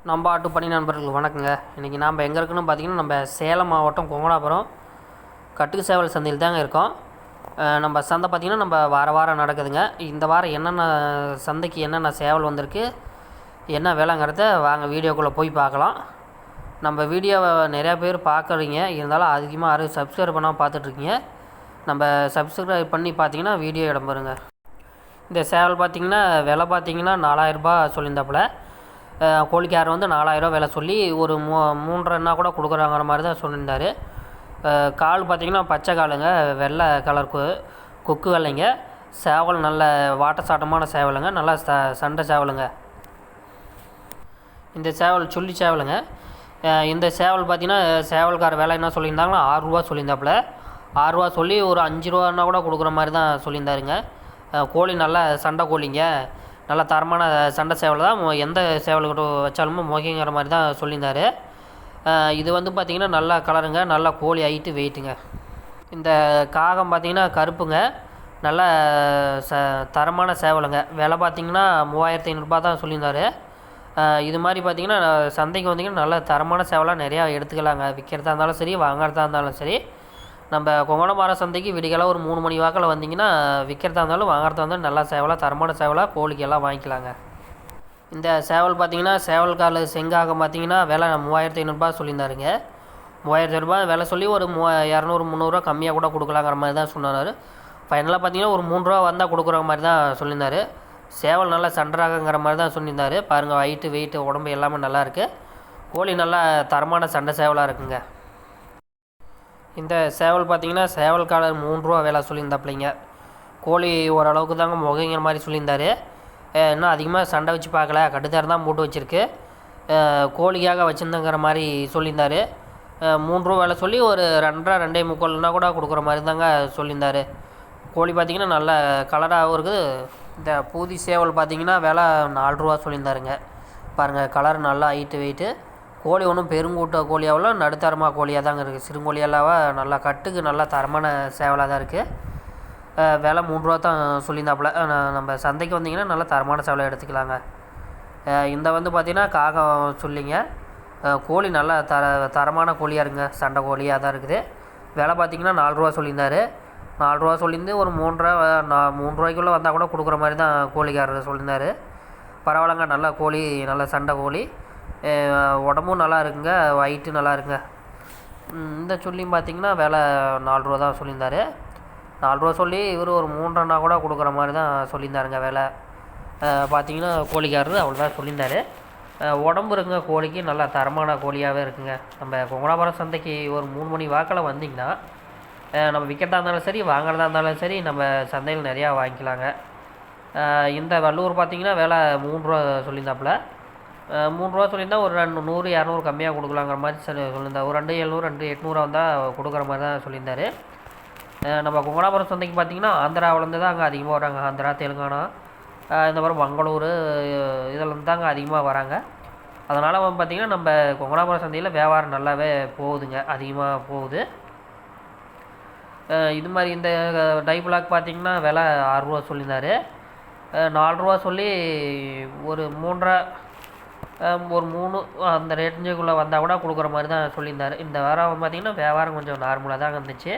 நம்ம ஆட்டுப்பணி நண்பர்களுக்கு வணக்கங்க. இன்றைக்கி நாம் எங்கே இருக்குன்னு பார்த்தீங்கன்னா, நம்ம சேலம் மாவட்டம் கொங்கனாபுரம் கட்டுக்கு சேவல் சந்தையில் தாங்க இருக்கோம். நம்ம சந்தை பார்த்திங்கன்னா நம்ம வாரம் நடக்குதுங்க. இந்த வாரம் என்னென்ன சந்தைக்கு என்னென்ன சேவல் வந்திருக்கு, என்ன விலைங்கிறத வாங்க வீடியோக்குள்ளே போய் பார்க்கலாம். நம்ம வீடியோவை நிறையா பேர் பார்க்குறீங்க, இருந்தாலும் அதிகமாக யாரும் சப்ஸ்கிரைப் பண்ணாமல் பார்த்துட்ருக்கீங்க. நம்ம சப்ஸ்கிரைப் பண்ணி பார்த்தீங்கன்னா வீடியோ இடம்பெறுங்க. இந்த சேவல் பார்த்திங்கன்னா விலை பார்த்திங்கன்னா 4000 ரூபாய் சொல்லியிருந்தாப்புல. கோழிக்காரர் வந்து 4000 விலை சொல்லி ஒரு 3.5 கூட கொடுக்குறாங்கிற மாதிரி தான் சொல்லியிருந்தார். கால் பார்த்திங்கன்னா பச்சை காலுங்க, வெள்ளை கலர் கொக்கு வெள்ளைங்க. சேவல் நல்ல வாட்டசாட்டமான சேவலுங்க, நல்லா சண்டை சேவலுங்க. இந்த சேவல் சொல்லி சேவலுங்க. இந்த சேவல் பார்த்திங்கன்னா சேவல்கார விலை என்ன சொல்லியிருந்தாங்கன்னா 6 ரூபா சொல்லியிருந்தாப்புல. 6 ரூபா சொல்லி ஒரு 5 ரூபான்னா கூட கொடுக்குற மாதிரி தான் சொல்லியிருந்தாருங்க. கோழி நல்லா சண்டை கோழிங்க, நல்ல தரமான சண்டை சேவல் தான். எந்த சேவல்கிட்ட வச்சாலுமே முகைங்கிற மாதிரி தான் சொல்லியிருந்தார். இது வந்து பார்த்திங்கன்னா நல்லா கலருங்க, நல்லா கோழி ஹைட்டு வெயிட்டுங்க. இந்த காகம் பார்த்திங்கன்னா கருப்புங்க, நல்ல தரமான சேவலுங்க. விலை பார்த்திங்கன்னா 3500 தான் சொல்லியிருந்தார். இது மாதிரி பார்த்திங்கன்னா சந்தைக்கு வந்திங்கன்னா நல்ல தரமான சேவலாக நிறையா எடுத்துக்கலாங்க. விற்கிறதா இருந்தாலும் சரி, வாங்குறதா இருந்தாலும் சரி. நம்ம கொங்கனாபுரம் சந்தைக்கு விடிகாலம் ஒரு 3 மணி வாக்கில் வந்திங்கன்னா விற்கிறதா இருந்தாலும் வாங்குறதா இருந்தாலும் நல்லா சேவலாக தரமான சேவலாக கோழிக்கு எல்லாம் வாங்கிக்கலாங்க. இந்த சேவல் பார்த்திங்கன்னா சேவல் கால் செங்காகம் பார்த்திங்கன்னா விலை 3500 சொல்லியிருந்தாருங்க. 3500 விலை சொல்லி ஒரு 200-300 கம்மியாக கூட கொடுக்கலாங்கிற மாதிரி தான் சொன்னார். ஃபைனலாக பார்த்திங்கன்னா ஒரு 3 ரூபா வந்தால் கொடுக்குற மாதிரி தான் சொல்லியிருந்தார். சேவல் நல்லா சண்டராகங்கிற மாதிரி தான் சொல்லியிருந்தார். பாருங்கள், ஹைட்டு வெயிட்டு உடம்பு எல்லாமே நல்லாயிருக்கு. கோழி நல்லா தரமான சண்டை சேவலாக இருக்குங்க. இந்த சேவல் பார்த்திங்கன்னா சேவல் காலர் 3 ரூபா விலை சொல்லியிருந்தாப்பிள்ளைங்க. கோழி ஓரளவுக்கு தாங்க முகைங்கிற மாதிரி சொல்லியிருந்தார். இன்னும் அதிகமாக சண்டை வச்சு பார்க்கல, கட்டுத்தார் தான் போட்டு வச்சுருக்கு. கோழிக்காக வச்சுருந்தங்கிற மாதிரி சொல்லியிருந்தார். 3 ரூபா விலை சொல்லி ஒரு 2.5-2.25 கூட கொடுக்குற மாதிரி தாங்க சொல்லியிருந்தார். கோழி பார்த்திங்கன்னா நல்ல கலராகவும் இருக்குது. இந்த பூதி சேவல் பார்த்திங்கன்னா விலை 4 ரூபா சொல்லியிருந்தாருங்க. பாருங்கள், கலர் நல்லா ஹைட்டு வெயிட்டு. கோழி ஒன்றும் பெருங்கூட்ட கோழியாவில் நடுத்தரமாக கோழியாக தாங்க இருக்குது. சிறுங்கோழியெல்லாம் நல்லா கட்டுக்கு நல்லா தரமான சேவலாக தான் இருக்குது. விலை 3 ரூபா தான் சொல்லியிருந்தாப்புல. நம்ம சந்தைக்கு வந்திங்கன்னா நல்லா தரமான சேவலை எடுத்துக்கலாங்க. இந்த வந்து பார்த்திங்கன்னா காகம் சொல்லிங்க. கோழி நல்லா தரமான கோழியாக இருக்குங்க, சண்டை கோழியாக தான் இருக்குது. விலை பார்த்திங்கன்னா 4 ரூபா சொல்லியிருந்தார். 4 ரூபா சொல்லியிருந்து ஒரு 3 ரூபாய்க்குள்ளே வந்தால் கூட கொடுக்குற மாதிரி தான் கோழிக்காரர் சொல்லியிருந்தார். பரவாயில்லங்க, நல்லா கோழி, நல்ல சண்டை கோழி, உடம்பும் நல்லா இருக்குங்க, ஹைட்டு நல்லா இருக்குங்க. இந்த சொல்லியும் பார்த்திங்கன்னா விலை 4 ரூபா தான் சொல்லியிருந்தார். 4 ரூபா சொல்லி இவர் ஒரு 3.5 கூட கொடுக்குற மாதிரி தான் சொல்லியிருந்தாருங்க விலை. பார்த்திங்கன்னா கோழிக்காரர் அவ்வளோ தான் சொல்லியிருந்தார். உடம்பு இருக்குங்க கோழிக்கு, நல்லா தரமான கோழியாகவே இருக்குங்க. நம்ம கொங்கனாபுரம் சந்தைக்கு ஒரு 3 மணி வாக்கில் வந்திங்கன்னா நம்ம விற்கிறதா இருந்தாலும் சரி, வாங்குறதா இருந்தாலும் சரி, நம்ம சந்தையில் நிறையா வாங்கிக்கலாங்க. இந்த வள்ளூர் பார்த்திங்கன்னா விலை 3 ரூபா சொல்லியிருந்தாப்புல. 3 ரூபா சொல்லியிருந்தால் ஒரு 100-200 கம்மியாக கொடுக்கலாங்கிற மாதிரி சொல்லியிருந்தார். ஒரு 2.700 2.800 வந்தால் கொடுக்குற மாதிரி தான் சொல்லியிருந்தார். நம்ம கொங்கனாபுரம் சந்தைக்கு பார்த்திங்கன்னா ஆந்திராவிலேருந்து தான் அங்கே அதிகமாக வராங்க. ஆந்திரா, தெலுங்கானா, இந்த மாதிரி பெங்களூரு இதிலேருந்து தாங்க அதிகமாக வராங்க. அதனால் பார்த்திங்கன்னா நம்ம கொங்கனாபுரம் சந்தையில் வியாபாரம் நல்லாவே போகுதுங்க, அதிகமாக போகுது. இது மாதிரி இந்த டைப்லாக் பார்த்திங்கன்னா விலை 6 ரூபா சொல்லியிருந்தார். 4 ரூபா சொல்லி ஒரு 3 அந்த ரேஞ்சுக்குள்ளே வந்தால் கூட கொடுக்குற மாதிரி தான் சொல்லியிருந்தார். இந்த வாரம் பார்த்திங்கன்னா வியாபாரம் கொஞ்சம் நார்மலாக தான் இருந்துச்சு.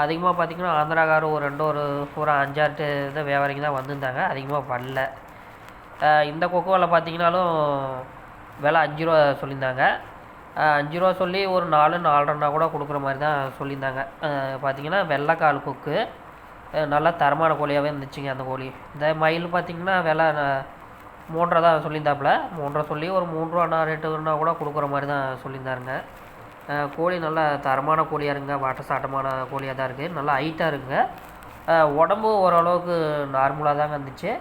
அதிகமாக பார்த்திங்கன்னா ஆந்திராக்காரர் ஒரு 5-6 தான் வியாபாரிங்க தான் வந்திருந்தாங்க, அதிகமாக பண்ணல. இந்த கொக்கு விலை பார்த்திங்கனாலும் விலை 5 ரூபா சொல்லியிருந்தாங்க. 5 ரூபா சொல்லி ஒரு 4-4.5 கூட கொடுக்குற மாதிரி தான் சொல்லியிருந்தாங்க. பார்த்திங்கன்னா வெள்ளைக்கால் கொக்கு, நல்லா தரமான கோழியாகவே இருந்துச்சுங்க அந்த கோழி. இந்த மயில் பார்த்திங்கன்னா விலை 3 ரூபா தான் சொல்லியிருந்தாப்புல. 3 ரூபா சொல்லி ஒரு 3 ரூபா ரேட்டுன்னா கூட கொடுக்குற மாதிரி தான் சொல்லியிருந்தாருங்க. கோழி நல்லா தரமான கோழியாக இருக்குங்க, வாட்டசாட்டமான கோழியாக தான் இருக்குது, நல்லா ஹைட்டாக இருக்குங்க. உடம்பு ஓரளவுக்கு நார்மலாக தாங்க இருந்துச்சு.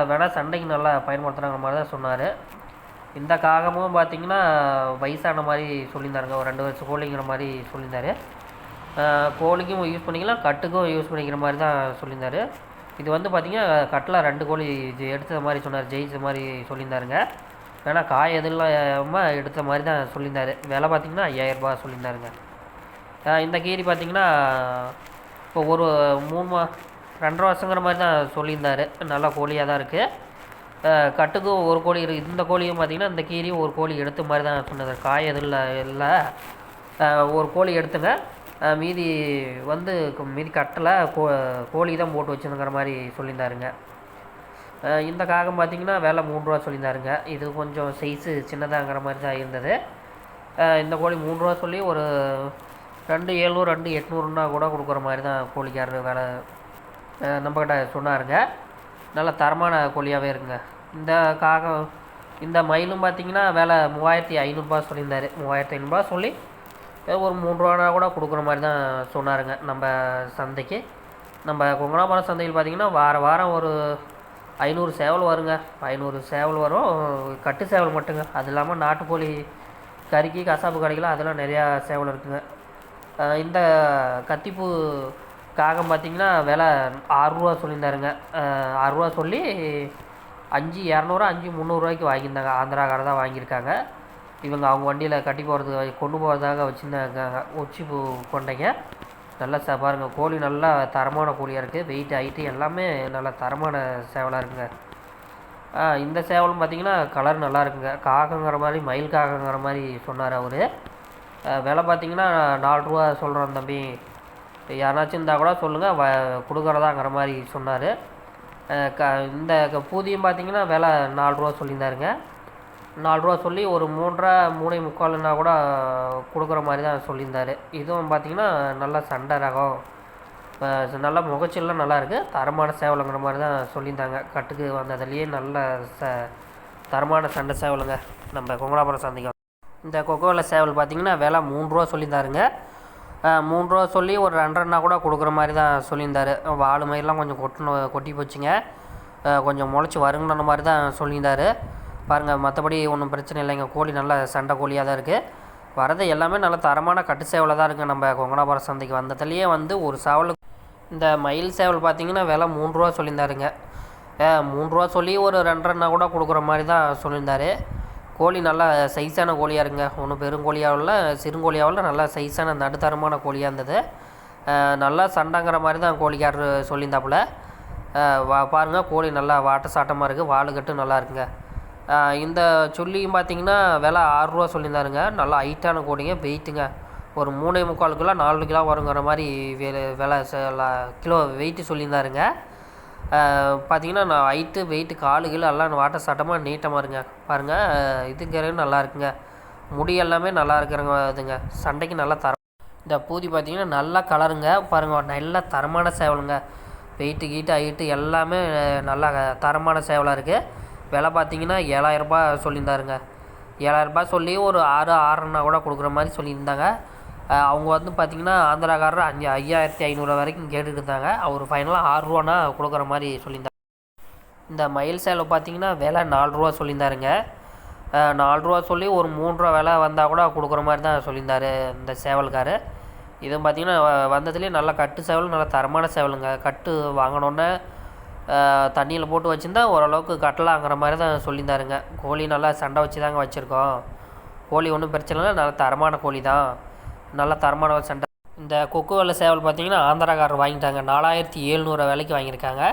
வேணால் சண்டைக்கு நல்லா பயன்படுத்துகிறாங்கிற மாதிரி தான் சொன்னார். இந்த காகமும் பார்த்திங்கன்னா வயசான மாதிரி சொல்லியிருந்தாருங்க, ஒரு 2 வருஷம் கோழிங்கிற மாதிரி சொல்லியிருந்தார். கோழிக்கும் யூஸ் பண்ணிக்கலாம், கட்டுக்கும் யூஸ் பண்ணிக்கிற மாதிரி தான் சொல்லியிருந்தார். இது வந்து பார்த்திங்கன்னா கட்டில் 2 கோழி எடுத்த மாதிரி சொன்னார், ஜெயிச்ச மாதிரி சொல்லியிருந்தாருங்க. ஏன்னா காய் எதுவும் எடுத்த மாதிரி தான் சொல்லியிருந்தார். விலை பார்த்திங்கன்னா 5000 ரூபா சொல்லியிருந்தாருங்க. இந்த கீரி பார்த்திங்கன்னா இப்போ ஒரு 2.5 வருஷங்கிற மாதிரி தான் சொல்லியிருந்தார். நல்லா கோழியாக தான் இருக்குது. கட்டுக்கு ஒரு கோழி இந்த கோழியும் பார்த்திங்கன்னா இந்த கீரியும் ஒரு கோழி எடுத்த மாதிரி தான் சொன்னது. காய் எதுவும் இல்லை, ஒரு கோழி எடுத்துங்க. மீதி வந்து மீதி கட்டலை, கோழி தான் போட்டு வச்சுருங்கிற மாதிரி சொல்லியிருந்தாருங்க. இந்த காகம் பார்த்திங்கன்னா விலை 3 ரூபா சொல்லியிருந்தாருங்க. இது கொஞ்சம் சைஸு சின்னதாங்கிற மாதிரி தான் இருந்தது. இந்த கோழி 3 ரூபா சொல்லி ஒரு 2700 2800ன்னா கூட கொடுக்குற மாதிரி தான் கோழிக்காரர் விலை நம்மக்கிட்ட சொன்னாருங்க. நல்ல தரமான கோழியாகவே இருக்குங்க. இந்த காகம் இந்த மயிலும் பார்த்திங்கன்னா விலை 3500 சொல்லியிருந்தார். 3500 சொல்லி ஒரு 3 ரூபானா கூட கொடுக்குற மாதிரி தான் சொன்னாருங்க. நம்ம சந்தைக்கு, நம்ம கொங்கனாபுரம் சந்தையில் பார்த்திங்கன்னா வாரம் ஒரு 500 சேவல் வருங்க. 500 சேவல் வரும், கட்டு சேவல் மட்டுங்க. அது இல்லாமல் நாட்டுக்கோழி கறிக்கு கசாப்பு கடைக்கலாம் அதெல்லாம் நிறையா சேவல் இருக்குங்க. இந்த கத்திப்பூ காகம் பார்த்திங்கன்னா விலை 6 ரூபா சொல்லியிருந்தாருங்க. 6 ரூபா சொல்லி 5200 5300 வாங்கியிருந்தாங்க. ஆந்திராக்காரர் தான் வாங்கியிருக்காங்க. இவங்க அவங்க வண்டியில் கட்டி போகிறதுக்கு கொண்டு போகிறதாக வச்சுருந்தாங்க. உச்சி பூ கொண்டைங்க. நல்லா பாருங்கள், கோழி நல்லா தரமான கோழியாக இருக்குது. வெயிட் ஹைட்டு எல்லாமே நல்லா தரமான சேவலாக இருக்குங்க. இந்த சேவலும் பார்த்திங்கன்னா கலர் நல்லா இருக்குங்க. காகங்கிற மாதிரி மயில் காகங்கிற மாதிரி சொன்னார் அவர். விலை பார்த்திங்கன்னா 4 ரூபா சொல்கிறோம் தம்பி, யாராச்சும் இருந்தால் கூட சொல்லுங்கள் கொடுக்குறதாங்கிற மாதிரி சொன்னார். இந்த பூதியும் பார்த்திங்கன்னா விலை 4 ரூபா சொல்லியிருந்தாருங்க. 4 ரூபா சொல்லி ஒரு 3.25 கூட கொடுக்குற மாதிரி தான் சொல்லியிருந்தார். இதுவும் பார்த்திங்கன்னா நல்லா சண்டை ரகம், நல்லா முகச்செல்லாம் நல்லா இருக்குது, தரமான சேவலுங்கிற மாதிரி தான் சொல்லியிருந்தாங்க. கட்டுக்கு வந்ததுலேயே நல்ல தரமான சண்டை சேவலுங்க நம்ம கொங்கனாபுரம் சந்தைக்கு. இந்த கொக்கோவில் சேவல் பார்த்திங்கன்னா விலை 3 ரூபா சொல்லியிருந்தாருங்க. 3 ரூபா சொல்லி ஒரு 2.5 கூட கொடுக்குற மாதிரி தான் சொல்லியிருந்தார். வால் மயிரெலாம் கொஞ்சம் கொட்டி போச்சுங்க, கொஞ்சம் முளைச்சி வருங்கன்ற மாதிரி தான் சொல்லியிருந்தார். பாருங்கள், மற்றபடி ஒன்றும் பிரச்சனை இல்லைங்க. கோழி நல்ல சண்டை கோழியாக தான் இருக்குது. வரது எல்லாமே நல்ல தரமான கட்டு சேவலாக தான் இருக்குது. நம்ம கொங்கனாபுரம் சந்தைக்கு வந்ததுலேயே வந்து ஒரு சேவலுக்கு இந்த மயில் சேவல் பார்த்திங்கன்னா விலை 3 ரூபா சொல்லியிருந்தாருங்க. 3 ரூபா சொல்லி ஒரு 2.5 கூட கொடுக்குற மாதிரி தான் சொல்லியிருந்தார். கோழி நல்லா சைஸான கோழியாக இருக்குங்க. ஒன்றும் பெருங்கோழியாக இல்லை, சிறுங்கோழியாக இல்லை, நல்லா சைஸான நடுத்தரமான கோழியாக இருந்தது. நல்லா சண்டைங்கிற மாதிரி தான் கோழிக்காரர் சொல்லியிருந்தாப்புல. பாருங்கள், கோழி நல்லா வாட்ட சாட்டமாக இருக்குது, வாலுக்கட்டு நல்லா இருக்குங்க. இந்த சொல்லியும் பார்த்திங்கன்னா விலை 6 ரூபா சொல்லியிருந்தாருங்க. நல்லா ஹைட்டான கோழிங்க, வெயிட்டுங்க. ஒரு 3.25 கிலோ 4 கிலோ வருங்கிற மாதிரி விலை கிலோ வெயிட்டு சொல்லியிருந்தாருங்க. பார்த்திங்கன்னா நான் ஹைட்டு வெயிட்டு காலு கிலோ எல்லாம் வாட்ட சாட்டமாக நீட்டமாக இருங்க. பாருங்கள், இதுங்கிறது நல்லா இருக்குங்க. முடி எல்லாமே நல்லா இருக்கிறங்க. இதுங்க சண்டைக்கு நல்லா இந்த பூதி பார்த்திங்கன்னா நல்லா கலருங்க. பாருங்கள், நல்ல தரமான சேவலுங்க. வெயிட்டு கீட்டு ஹைட்டு எல்லாமே நல்லா தரமான சேவலாக இருக்குது. விலை பார்த்திங்கன்னா 7000 ரூபாய் சொல்லியிருந்தாருங்க. 7000 ரூபாய் சொல்லி ஒரு 6.5 கூட கொடுக்குற மாதிரி சொல்லியிருந்தாங்க. அவங்க வந்து பார்த்திங்கன்னா ஆந்திராக்காரர் 5500 வரைக்கும் கேட்டுட்டு இருந்தாங்க. அவர் ஃபைனலாக 6 ரூபானா கொடுக்குற மாதிரி சொல்லியிருந்தாங்க. இந்த மயில் சேலை பார்த்திங்கன்னா விலை 4 ரூபா சொல்லியிருந்தாருங்க. 4 ரூபா சொல்லி ஒரு 3 ரூபா விலை வந்தால் கூட கொடுக்குற மாதிரி தான் சொல்லியிருந்தார் இந்த சேவல்கார். இதுவும் பார்த்திங்கன்னா வந்ததுலேயே நல்லா கட்டு சேவல், நல்லா தரமான சேவலுங்க. கட்டு வாங்கினோன்னே தண்ணியில் போட்டு வச்சுருந்தா ஓரளவுக்கு கட்டலாங்கிற மாதிரி தான் சொல்லியிருந்தாருங்க. கோழி நல்லா சண்டை வச்சு தாங்க வச்சுருக்கோம், கோழி ஒன்றும் பிரச்சனை இல்லை, நல்லா தரமான கோழி தான், நல்லா தரமான சண்டை. இந்த கொக்கு வெள்ளை சேவல் பார்த்திங்கன்னா ஆந்திராக்காரர் வாங்கிட்டாங்க. 4700 விலைக்கு வாங்கியிருக்காங்க.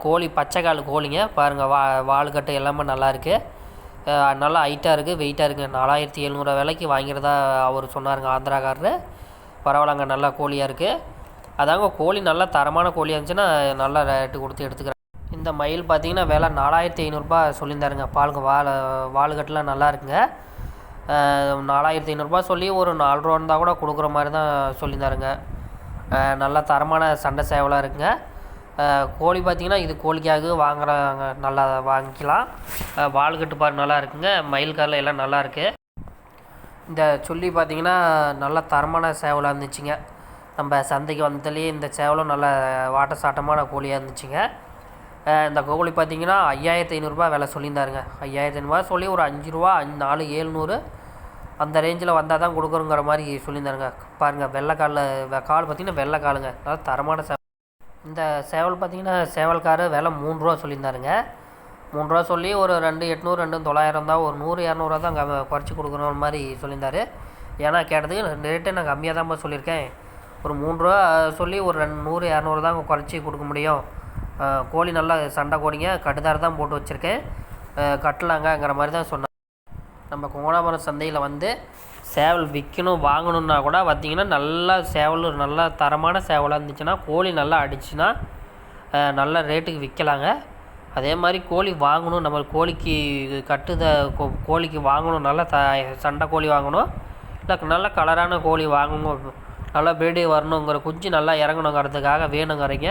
கோழி பச்சைக்கால் கோழிங்க. பாருங்கள், வாலுக்கட்டு எல்லாமே நல்லாயிருக்கு, நல்லா ஹைட்டாக இருக்குது, வெயிட்டாக இருக்குது. 4700 விலைக்கு வாங்கிறதா அவர் சொன்னாருங்க ஆந்திராக்காரர். பரவாயில்லங்க, நல்லா கோழியாக இருக்குது. அதாங்க கோழி நல்லா தரமான கோழியாக இருந்துச்சுன்னா நல்லா ரேட்டு கொடுத்து எடுத்துக்கிறேன். இந்த மயில் பார்த்திங்கன்னா விலை 4500 சொல்லியிருந்தாருங்க. வாலுக்கட்டுலாம் நல்லா இருக்குங்க. 4500 சொல்லி ஒரு 4 ரூபா இருந்தால் கூட கொடுக்குற மாதிரி தான் சொல்லியிருந்தாருங்க. நல்லா தரமான சண்டை சேவலாக இருக்குங்க. கோழி பார்த்திங்கன்னா இது கோழிக்காக வாங்குறாங்க, நல்லா வாங்கிக்கலாம். வாலுக்கட்டு பாரு நல்லா இருக்குங்க. மயில் காரில் எல்லாம் நல்லா இருக்குது. இந்த சொல்லி பார்த்திங்கன்னா நல்லா தரமான சேவலாக இருந்துச்சுங்க. நம்ம சந்தைக்கு வந்ததுலேயே இந்த சேவலும் நல்ல வாட்ட சாட்டமான கோழியாக இருந்துச்சுங்க. இந்த கோழி பார்த்திங்கன்னா 5500 விலை சொல்லியிருந்தாருங்க. 5500 சொல்லி ஒரு 5 ரூபா 4 700 அந்த ரேஞ்சில் வந்தால் தான் கொடுக்குறோங்கிற மாதிரி சொல்லியிருந்தாருங்க. பாருங்கள், வெள்ளைக்காலில் கால் பார்த்திங்கன்னா வெள்ளை காலுங்க, நல்லா தரமான சேவல். இந்த சேவல் பார்த்திங்கன்னா சேவல்கார் விலை 3 ரூபா சொல்லியிருந்தாருங்க. 3 ரூபா சொல்லி ஒரு 2800 2900 தான், ஒரு 100 200 தான் குறைச்சி கொடுக்குற மாதிரி சொல்லியிருந்தார். ஏன்னா கேட்டதுக்கு ரேட்டு நான் கம்மியாக தான் சொல்லியிருக்கேன், ஒரு 3 ரூபா சொல்லி ஒரு 100 200 தான் குறைச்சி கொடுக்க முடியும் கோழி நல்லா சண்டை கோழிங்க, கட்டுதார தான் போட்டு வச்சுருக்கேன், கட்டலாங்கங்கிற மாதிரி தான் சொன்னாங்க. நம்ம கோணாபுரம் சந்தையில் வந்து சேவல் விற்கணும் வாங்கணுன்னா கூட பார்த்திங்கன்னா நல்லா சேவல் நல்லா தரமான சேவலாக இருந்துச்சுன்னா, கோழி நல்லா அடிச்சுன்னா நல்ல ரேட்டுக்கு விற்கலாங்க. அதே மாதிரி கோழி வாங்கணும், நம்ம கோழிக்கு கோழிக்கு வாங்கணும், நல்லா சண்டை கோழி வாங்கணும், இல்லை நல்ல கலரான கோழி வாங்கணும், நல்லா பிரீடு வரணுங்கிற குஞ்சு நல்லா இறங்கணுங்கிறதுக்காக வேணுங்கிறீங்க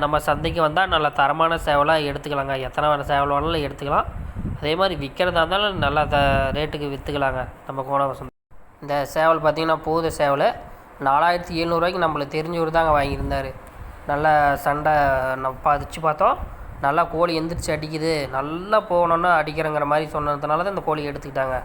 நம்ம சந்தைக்கு வந்தால் நல்ல தரமான சேவலாக எடுத்துக்கலாங்க. எத்தனை வர சேவல் வேணாலும் எடுத்துக்கலாம். அதே மாதிரி விற்கிறதா இருந்தாலும் நல்லா ரேட்டுக்கு விற்றுக்கலாங்க நம்ம கோணாபுரம் சந்தை. இந்த சேவல் பார்த்திங்கன்னா பூத சேவல் 4700 நம்மளுக்கு தெரிஞ்சவர் தாங்க வாங்கியிருந்தார். நல்லா சண்டை பதிச்சு பார்த்தோம், நல்லா கோழி எந்திரிச்சு அடிக்குது, நல்லா போகணுன்னா அடிக்கிறேங்கிற மாதிரி சொன்னதுனால தான் இந்த கோழி எடுத்துக்கிட்டாங்க.